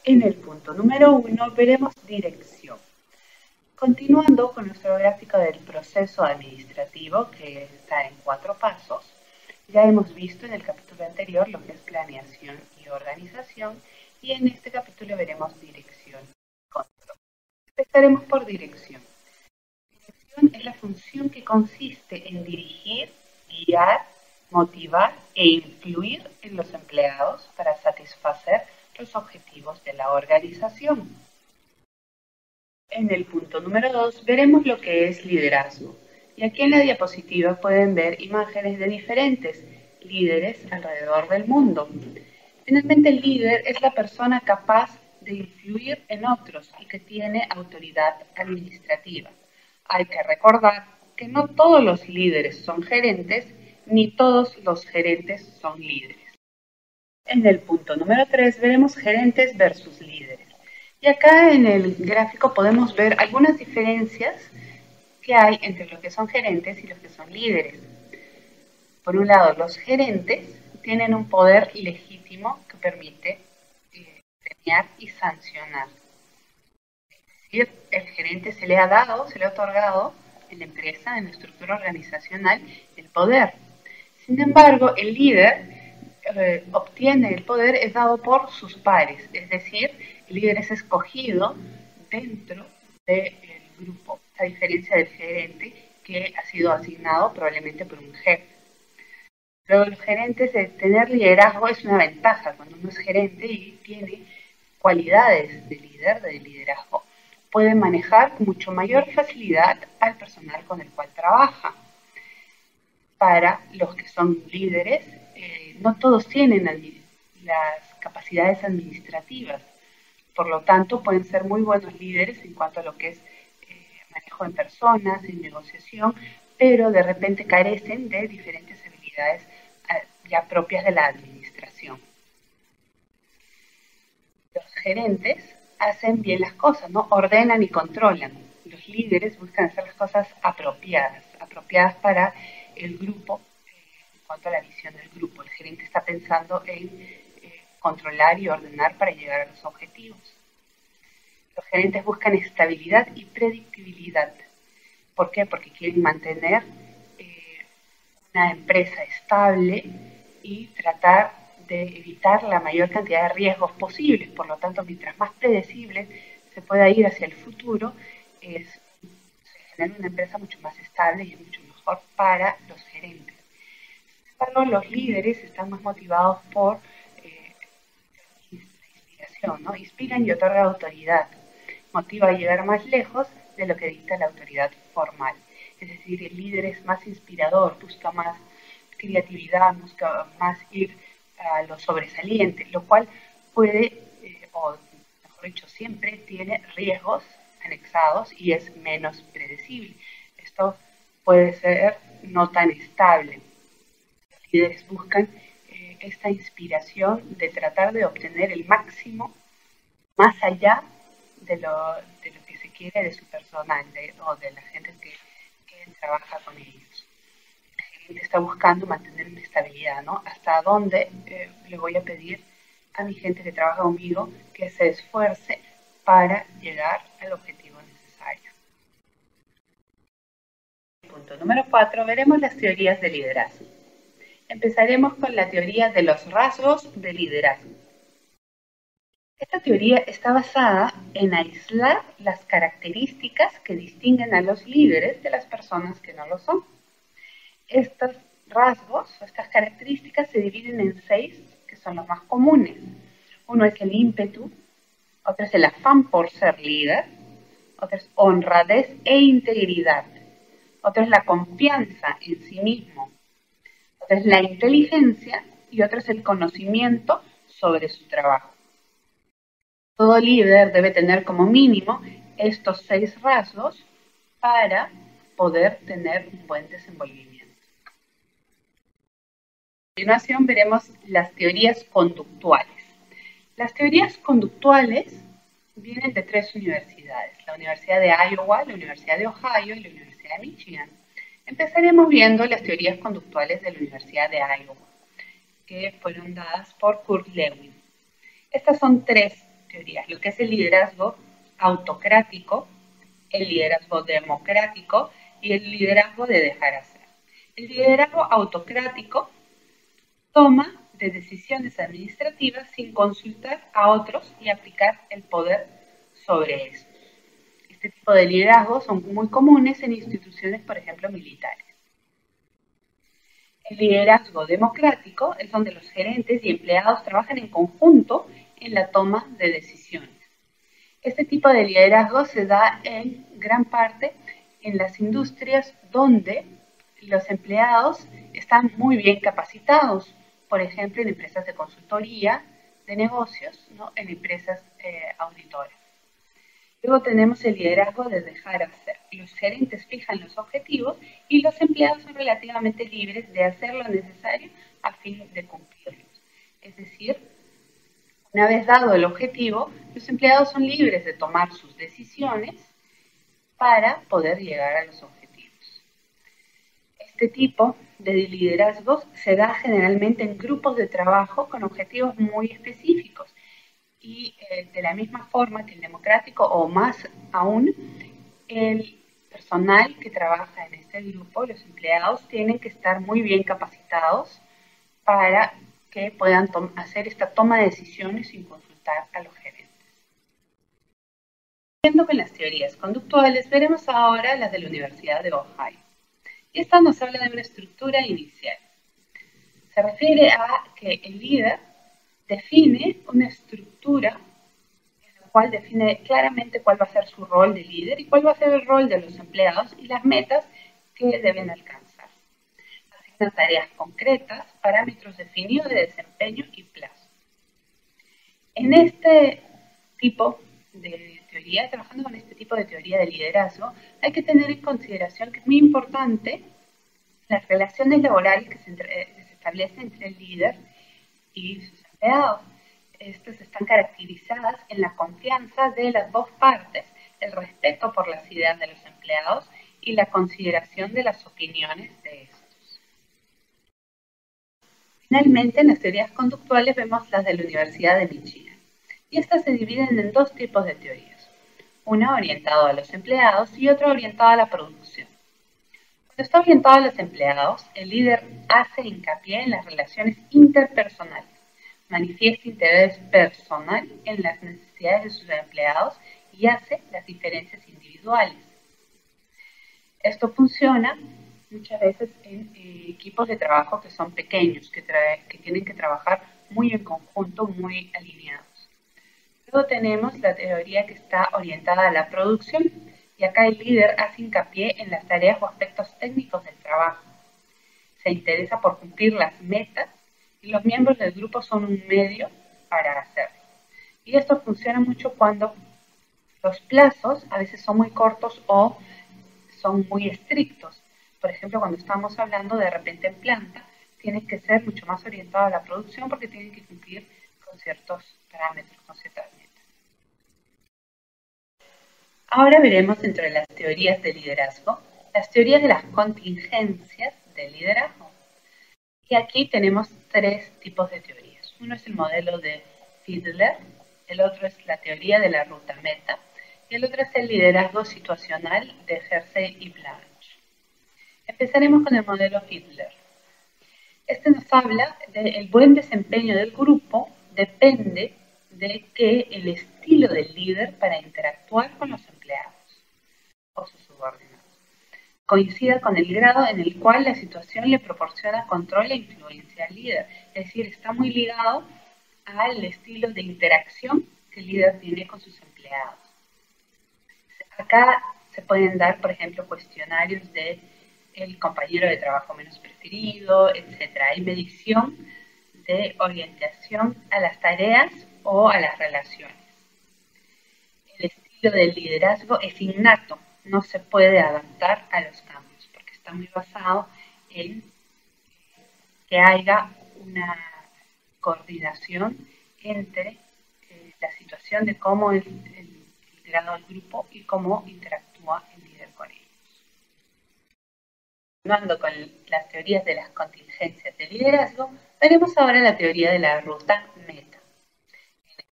En el punto número 1 veremos dirección. Continuando con nuestro gráfico del proceso administrativo, que está en 4 pasos, ya hemos visto en el capítulo anterior lo que es planeación y organización, y en este capítulo veremos dirección y control. Empezaremos por dirección. Dirección es la función que consiste en dirigir, guiar, motivar e influir en los empleados para satisfacer los objetivos de la organización. En el punto número 2 veremos lo que es liderazgo. Y aquí en la diapositiva pueden ver imágenes de diferentes líderes alrededor del mundo. Finalmente, el líder es la persona capaz de influir en otros y que tiene autoridad administrativa. Hay que recordar que no todos los líderes son gerentes, ni todos los gerentes son líderes. En el punto número 3 veremos gerentes versus líderes. Y acá en el gráfico podemos ver algunas diferencias que hay entre los que son gerentes y los que son líderes. Por un lado, los gerentes tienen un poder legítimo que permite premiar y sancionar. Es decir, el gerente se le ha otorgado en la empresa, en la estructura organizacional, el poder. Sin embargo, el líder obtiene el poder es dado por sus pares, es decir, el líder es escogido dentro del grupo, a diferencia del gerente que ha sido asignado probablemente por un jefe. Luego, los gerentes, tener liderazgo es una ventaja cuando uno es gerente y tiene cualidades de líder, de liderazgo. Puede manejar con mucho mayor facilidad al personal con el cual trabaja. Para los que son líderes, no todos tienen las capacidades administrativas. Por lo tanto, pueden ser muy buenos líderes en cuanto a lo que es manejo en personas, en negociación, pero de repente carecen de diferentes habilidades ya propias de la administración. Los gerentes hacen bien las cosas, ¿no? Ordenan y controlan. Los líderes buscan hacer las cosas apropiadas para el grupo, en cuanto a la visión del grupo. El gerente está pensando en controlar y ordenar para llegar a los objetivos. Los gerentes buscan estabilidad y predictibilidad. ¿Por qué? Porque quieren mantener una empresa estable y tratar de evitar la mayor cantidad de riesgos posibles. Por lo tanto, mientras más predecible se pueda ir hacia el futuro, se genera una empresa mucho más estable y es mucho mejor para los gerentes. Sin embargo, los líderes están más motivados por inspiración, ¿no? Inspiran y otorgan autoridad. Motiva a llegar más lejos de lo que dicta la autoridad formal. Es decir, el líder es más inspirador, busca más creatividad, busca más ir a lo sobresaliente, lo cual puede, o mejor dicho, siempre tiene riesgos anexados y es menos predecible. Esto puede ser no tan estable. Los líderes buscan esta inspiración de tratar de obtener el máximo más allá de lo que se quiere de su personal o de la gente que trabaja con ellos. El gerente está buscando mantener una estabilidad, ¿no? ¿Hasta dónde le voy a pedir a mi gente que trabaja conmigo que se esfuerce para llegar al objetivo necesario? Punto número 4, veremos las teorías de liderazgo. Empezaremos con la teoría de los rasgos de liderazgo. Esta teoría está basada en aislar las características que distinguen a los líderes de las personas que no lo son. Estos rasgos, estas características se dividen en 6, que son los más comunes. Uno es el ímpetu, otro es el afán por ser líder, otro es honradez e integridad, otro es la confianza en sí mismo, otro es la inteligencia y otro es el conocimiento sobre su trabajo. Todo líder debe tener como mínimo estos 6 rasgos para poder tener un buen desenvolvimiento. A continuación veremos las teorías conductuales. Las teorías conductuales vienen de 3 universidades, la Universidad de Iowa, la Universidad de Ohio y la Universidad de Michigan. Empezaremos viendo las teorías conductuales de la Universidad de Iowa, que fueron dadas por Kurt Lewin. Estas son 3 teorías, lo que es el liderazgo autocrático, el liderazgo democrático y el liderazgo de dejar hacer. El liderazgo autocrático toma de decisiones administrativas sin consultar a otros y aplicar el poder sobre estos. Este tipo de liderazgos son muy comunes en instituciones, por ejemplo, militares. El liderazgo democrático es donde los gerentes y empleados trabajan en conjunto en la toma de decisiones. Este tipo de liderazgo se da en gran parte en las industrias donde los empleados están muy bien capacitados, por ejemplo, en empresas de consultoría, de negocios, ¿no? En empresas auditoras. Luego tenemos el liderazgo de dejar hacer. Los gerentes fijan los objetivos y los empleados son relativamente libres de hacer lo necesario a fin de cumplirlos. Es decir, una vez dado el objetivo, los empleados son libres de tomar sus decisiones para poder llegar a los objetivos. Este tipo de liderazgos se da generalmente en grupos de trabajo con objetivos muy específicos. Y de la misma forma que el democrático, o más aún, el personal que trabaja en este grupo, los empleados, tienen que estar muy bien capacitados para que puedan hacer esta toma de decisiones sin consultar a los gerentes. Siguiendo con las teorías conductuales, veremos ahora las de la Universidad de Ohio. Y esta nos habla de una estructura inicial. Se refiere a que el líder define una estructura en la cual define claramente cuál va a ser su rol de líder y cuál va a ser el rol de los empleados y las metas que deben alcanzar. Asigna tareas concretas, parámetros definidos de desempeño y plazo. En este tipo de teoría, trabajando con este tipo de teoría de liderazgo, hay que tener en consideración que es muy importante las relaciones laborales que se establecen entre el líder y sus empleados. Estas están caracterizadas en la confianza de las dos partes, el respeto por las ideas de los empleados y la consideración de las opiniones de estos. Finalmente, en las teorías conductuales vemos las de la Universidad de Michigan. Y estas se dividen en dos tipos de teorías, una orientada a los empleados y otra orientada a la producción. Cuando está orientado a los empleados, el líder hace hincapié en las relaciones interpersonales, manifiesta interés personal en las necesidades de sus empleados y hace las diferencias individuales. Esto funciona muchas veces en equipos de trabajo que son pequeños, que tienen que trabajar muy en conjunto, muy alineados. Luego tenemos la teoría que está orientada a la producción, y acá el líder hace hincapié en las tareas o aspectos técnicos del trabajo. Se interesa por cumplir las metas y los miembros del grupo son un medio para hacerlo. Y esto funciona mucho cuando los plazos a veces son muy cortos o son muy estrictos. Por ejemplo, cuando estamos hablando de repente en planta, tienen que ser mucho más orientados a la producción porque tienen que cumplir con ciertos parámetros, con ciertas metas. Ahora veremos dentro de las teorías de liderazgo, las teorías de las contingencias del liderazgo. Y aquí tenemos tres tipos de teorías. Uno es el modelo de Fiedler, el otro es la teoría de la ruta meta, y el otro es el liderazgo situacional de Hersey y Blanche. Empezaremos con el modelo Fiedler. Este nos habla del buen desempeño del grupo depende de que el estilo del líder para interactuar con los empleados o sus subordinados coincida con el grado en el cual la situación le proporciona control e influencia al líder. Es decir, está muy ligado al estilo de interacción que el líder tiene con sus empleados. Acá se pueden dar, por ejemplo, cuestionarios de el compañero de trabajo menos preferido, etc. Hay medición de orientación a las tareas o a las relaciones. El estilo del liderazgo es innato, no se puede adaptar a los cambios, porque está muy basado en que haya una coordinación entre la situación de cómo es el grado del grupo y cómo interactúa el líder con ellos. Continuando con las teorías de las contingencias de liderazgo, veremos ahora la teoría de la ruta meta.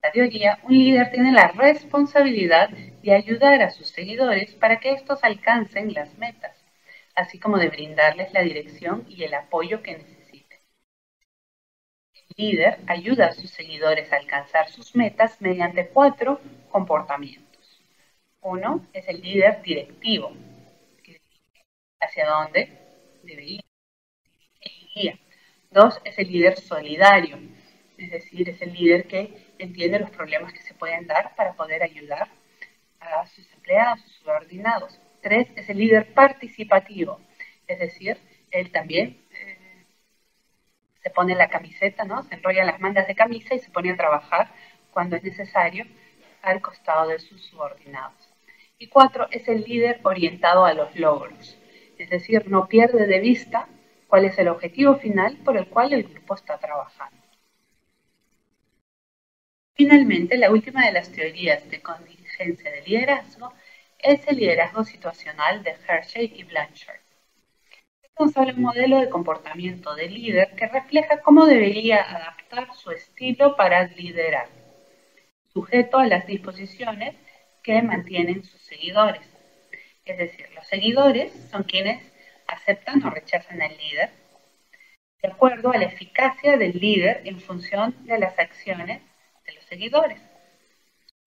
La teoría, un líder tiene la responsabilidad de ayudar a sus seguidores para que estos alcancen las metas, así como de brindarles la dirección y el apoyo que necesiten. El líder ayuda a sus seguidores a alcanzar sus metas mediante 4 comportamientos. Uno es el líder directivo, que dirige hacia dónde debe ir y guía. 2 es el líder solidario, es decir, es el líder que entiende los problemas que se pueden dar para poder ayudar a sus empleados, sus subordinados. 3 es el líder participativo, es decir, él también se pone la camiseta, ¿no? Se enrolla las mangas de camisa y se pone a trabajar cuando es necesario al costado de sus subordinados. Y 4 es el líder orientado a los logros, es decir, no pierde de vista cuál es el objetivo final por el cual el grupo está trabajando. Finalmente, la última de las teorías de contingencia de liderazgo es el liderazgo situacional de Hershey y Blanchard. Nos habla un modelo de comportamiento del líder que refleja cómo debería adaptar su estilo para liderar, sujeto a las disposiciones que mantienen sus seguidores. Es decir, los seguidores son quienes aceptan o rechazan al líder de acuerdo a la eficacia del líder en función de las acciones de los seguidores.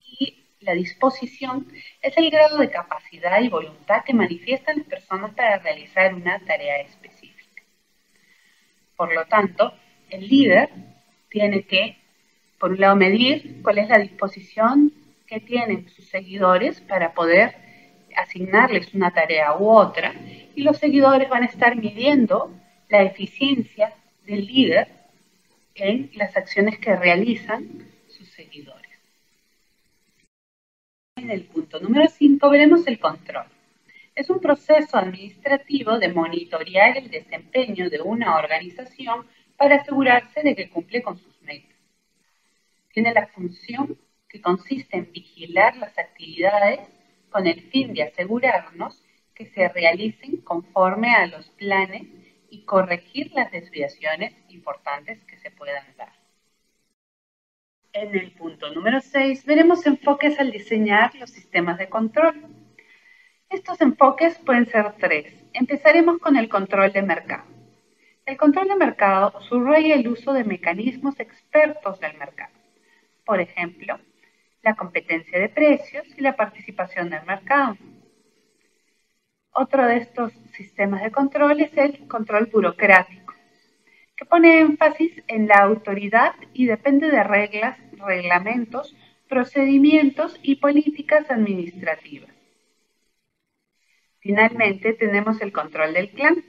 Y la disposición es el grado de capacidad y voluntad que manifiestan las personas para realizar una tarea específica. Por lo tanto, el líder tiene que, por un lado, medir cuál es la disposición que tienen sus seguidores para poder asignarles una tarea u otra, y los seguidores van a estar midiendo la eficiencia del líder en las acciones que realizan sus seguidores. En el punto número 5 veremos el control. Es un proceso administrativo de monitorear el desempeño de una organización para asegurarse de que cumple con sus metas. Tiene la función que consiste en vigilar las actividades con el fin de asegurarnos que se realicen conforme a los planes y corregir las desviaciones importantes que se puedan dar. En el punto número 6 veremos enfoques al diseñar los sistemas de control. Estos enfoques pueden ser 3. Empezaremos con el control de mercado. El control de mercado subraya el uso de mecanismos expertos del mercado. Por ejemplo, la competencia de precios y la participación del mercado. Otro de estos sistemas de control es el control burocrático, que pone énfasis en la autoridad y depende de reglas, reglamentos, procedimientos y políticas administrativas. Finalmente, tenemos el control del clan,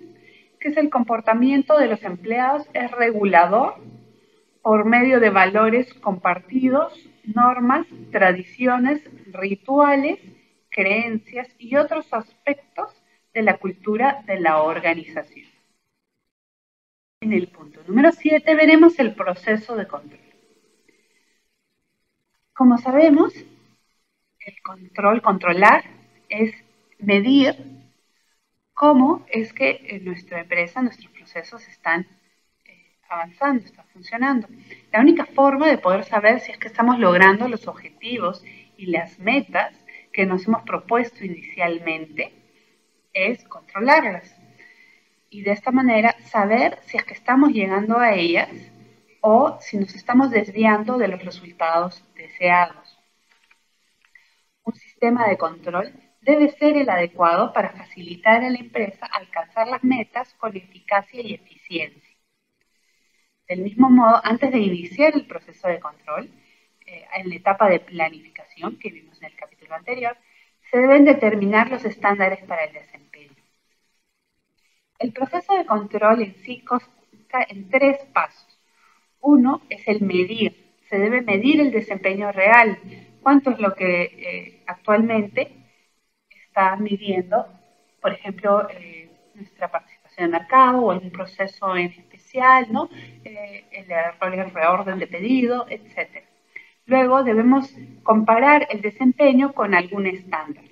que es el comportamiento de los empleados, es regulador por medio de valores compartidos, normas, tradiciones, rituales, creencias y otros aspectos de la cultura de la organización. En el punto número 7 veremos el proceso de control. Como sabemos, el controlar, es medir cómo es que en nuestra empresa, nuestros procesos están avanzando, están funcionando. La única forma de poder saber si es que estamos logrando los objetivos y las metas que nos hemos propuesto inicialmente es controlarlas. Y de esta manera saber si es que estamos llegando a ellas o si nos estamos desviando de los resultados deseados. Un sistema de control debe ser el adecuado para facilitar a la empresa alcanzar las metas con eficacia y eficiencia. Del mismo modo, antes de iniciar el proceso de control, en la etapa de planificación que vimos en el capítulo anterior, se deben determinar los estándares para el desempeño. El proceso de control en sí consta en 3 pasos. Uno es el medir. Se debe medir el desempeño real. ¿Cuánto es lo que actualmente está midiendo, por ejemplo, nuestra participación en el mercado o algún proceso en especial, ¿no? El reorden de pedido, etc. Luego debemos comparar el desempeño con algún estándar.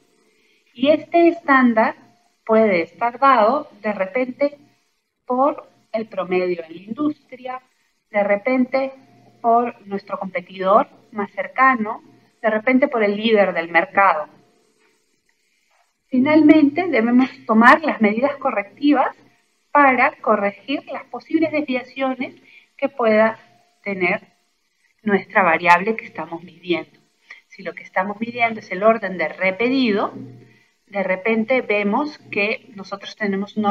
Y este estándar puede estar dado de repente por el promedio en la industria, de repente por nuestro competidor más cercano, de repente por el líder del mercado. Finalmente, debemos tomar las medidas correctivas para corregir las posibles desviaciones que pueda tener nuestra variable que estamos midiendo. Si lo que estamos midiendo es el orden de repedido, de repente vemos que nosotros tenemos un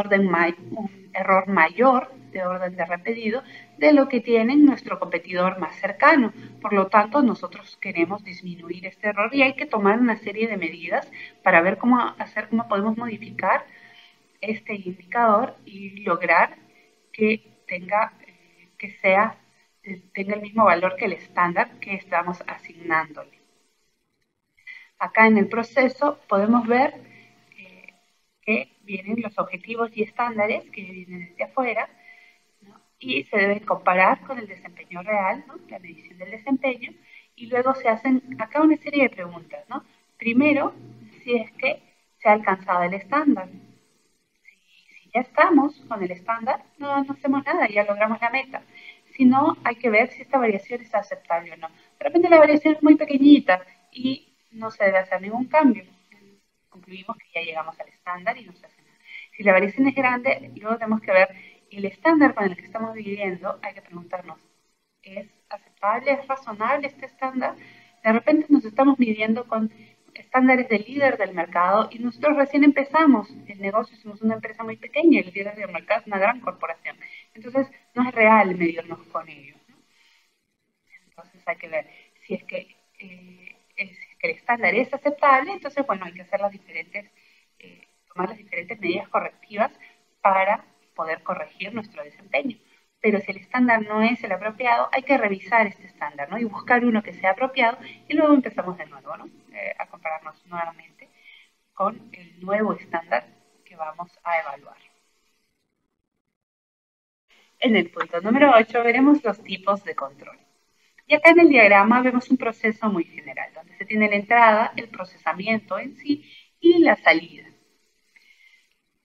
error mayor de orden de repedido de lo que tiene nuestro competidor más cercano. Por lo tanto, nosotros queremos disminuir este error y hay que tomar una serie de medidas para ver cómo podemos modificar este indicador y lograr que tenga el mismo valor que el estándar que estamos asignándole. Acá en el proceso podemos ver que vienen los objetivos y estándares que vienen desde afuera, ¿no? Y se deben comparar con el desempeño real, ¿no? La medición del desempeño, y luego se hacen acá una serie de preguntas, ¿no? Primero, si es que se ha alcanzado el estándar. Si ya estamos con el estándar, no hacemos nada, ya logramos la meta. Si no, hay que ver si esta variación es aceptable o no. De repente la variación es muy pequeñita y no se debe hacer ningún cambio. Concluimos que ya llegamos al estándar y no se hace nada. Si la variación es grande, luego tenemos que ver el estándar con el que estamos viviendo. Hay que preguntarnos, ¿es aceptable, es razonable este estándar? De repente nos estamos midiendo con estándares del líder del mercado y nosotros recién empezamos el negocio, somos una empresa muy pequeña, el líder del mercado es una gran corporación. Entonces, no es real medirnos con ellos, ¿no? Entonces, hay que ver si es que el estándar es aceptable, entonces, bueno, hay que hacer tomar las diferentes medidas correctivas para poder corregir nuestro desempeño. Pero si el estándar no es el apropiado, hay que revisar este estándar, ¿no? Y buscar uno que sea apropiado y luego empezamos de nuevo, ¿no? A compararnos nuevamente con el nuevo estándar que vamos a evaluar. En el punto número 8 veremos los tipos de control. Y acá en el diagrama vemos un proceso muy general, donde se tiene la entrada, el procesamiento en sí y la salida.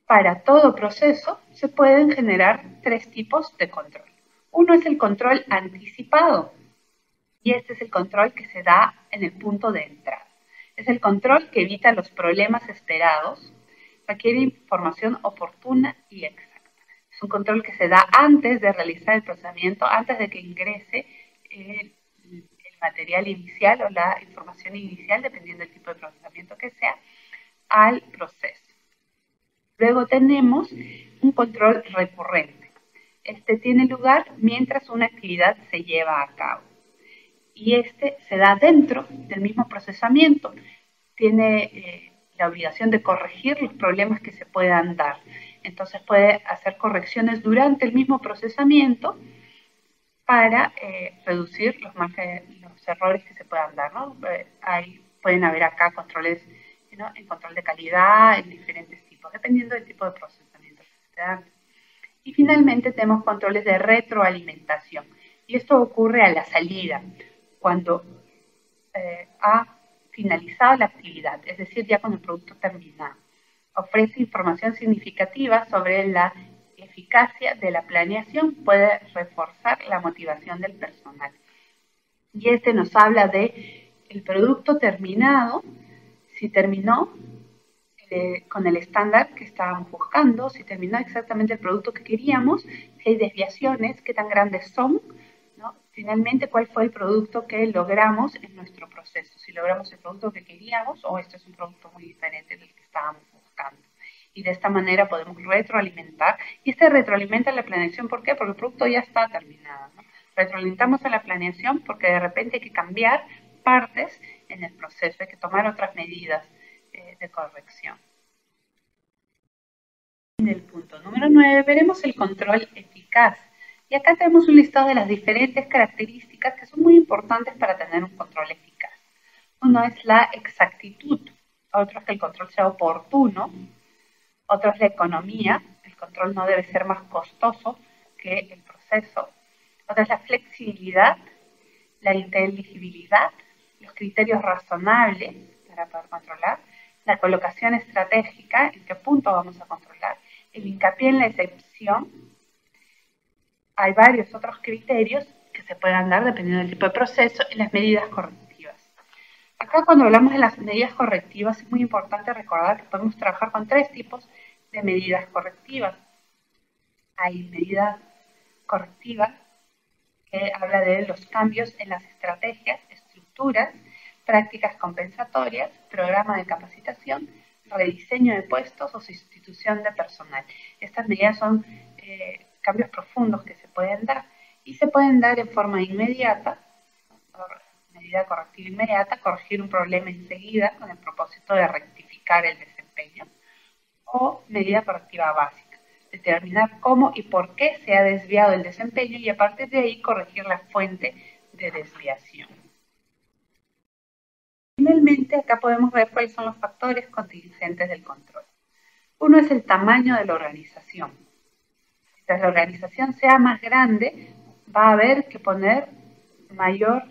Para todo proceso se pueden generar tres tipos de control. Uno es el control anticipado y este es el control que se da en el punto de entrada. Es el control que evita los problemas esperados, requiere información oportuna y exacta. Es un control que se da antes de realizar el procesamiento, antes de que ingrese el material inicial o la información inicial, dependiendo del tipo de procesamiento que sea, al proceso. Luego tenemos un control recurrente. Este tiene lugar mientras una actividad se lleva a cabo. Y este se da dentro del mismo procesamiento. Tiene la obligación de corregir los problemas que se puedan dar. Entonces puede hacer correcciones durante el mismo procesamiento para reducir los errores que se puedan dar, ¿no? Pueden haber acá controles, ¿no? En control de calidad, en diferentes tipos, dependiendo del tipo de procesamiento que se esté dando. Y finalmente tenemos controles de retroalimentación. Y esto ocurre a la salida, cuando ha finalizado la actividad, es decir, ya con el producto terminado. Ofrece información significativa sobre la eficacia de la planeación, puede reforzar la motivación del personal. Y este nos habla de el producto terminado, si terminó con el estándar que estábamos buscando, si terminó exactamente el producto que queríamos, si hay desviaciones, qué tan grandes son, ¿no? Finalmente, cuál fue el producto que logramos en nuestro proceso, si logramos el producto que queríamos o este es un producto muy diferente del que estábamos buscando. Y de esta manera podemos retroalimentar, y este retroalimenta la planeación, ¿por qué? Porque el producto ya está terminado, ¿no? Retroalimentamos a la planeación porque de repente hay que cambiar partes en el proceso, hay que tomar otras medidas de corrección. En el punto número 9 veremos el control eficaz. Y acá tenemos un listado de las diferentes características que son muy importantes para tener un control eficaz. Uno es la exactitud, otro es que el control sea oportuno, otro es la economía, el control no debe ser más costoso que el proceso. Otra es la flexibilidad, la inteligibilidad, los criterios razonables para poder controlar, la colocación estratégica, en qué punto vamos a controlar, el hincapié en la excepción. Hay varios otros criterios que se puedan dar dependiendo del tipo de proceso y las medidas correctivas. Acá cuando hablamos de las medidas correctivas es muy importante recordar que podemos trabajar con 3 tipos de medidas correctivas. Hay medida correctiva que habla de los cambios en las estrategias, estructuras, prácticas compensatorias, programa de capacitación, rediseño de puestos o sustitución de personal. Estas medidas son cambios profundos que se pueden dar y se pueden dar en forma inmediata, medida correctiva inmediata, corregir un problema enseguida con el propósito de rectificar el desempeño, o medida correctiva básica, determinar cómo y por qué se ha desviado el desempeño y a partir de ahí corregir la fuente de desviación. Finalmente, acá podemos ver cuáles son los factores contingentes del control. Uno es el tamaño de la organización. Mientras la organización sea más grande, va a haber que poner mayor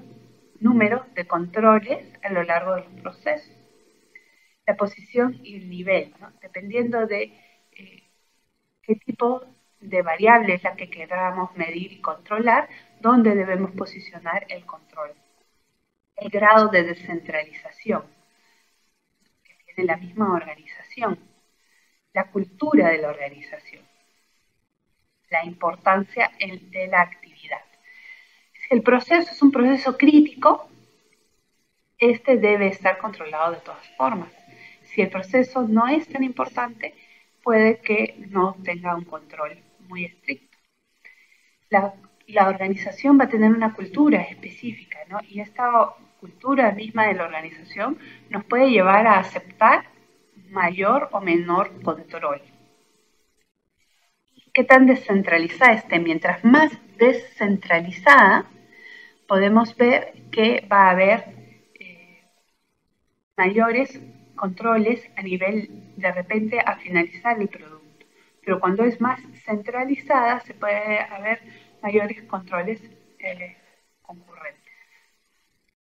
número de controles a lo largo de los procesos. La posición y el nivel, ¿no? Dependiendo de qué tipo de variable es la que queramos medir y controlar, dónde debemos posicionar el control. El grado de descentralización que tiene la misma organización, la cultura de la organización, la importancia de la actividad. Si el proceso es un proceso crítico, este debe estar controlado de todas formas. Si el proceso no es tan importante, puede que no tenga un control muy estricto. La organización va a tener una cultura específica, ¿no? Y esta cultura misma de la organización nos puede llevar a aceptar mayor o menor control. ¿Qué tan descentralizada esté? Mientras más descentralizada, podemos ver que va a haber mayores controles a nivel, de repente, a finalizar el producto. Pero cuando es más centralizada, se puede haber mayores controles concurrentes.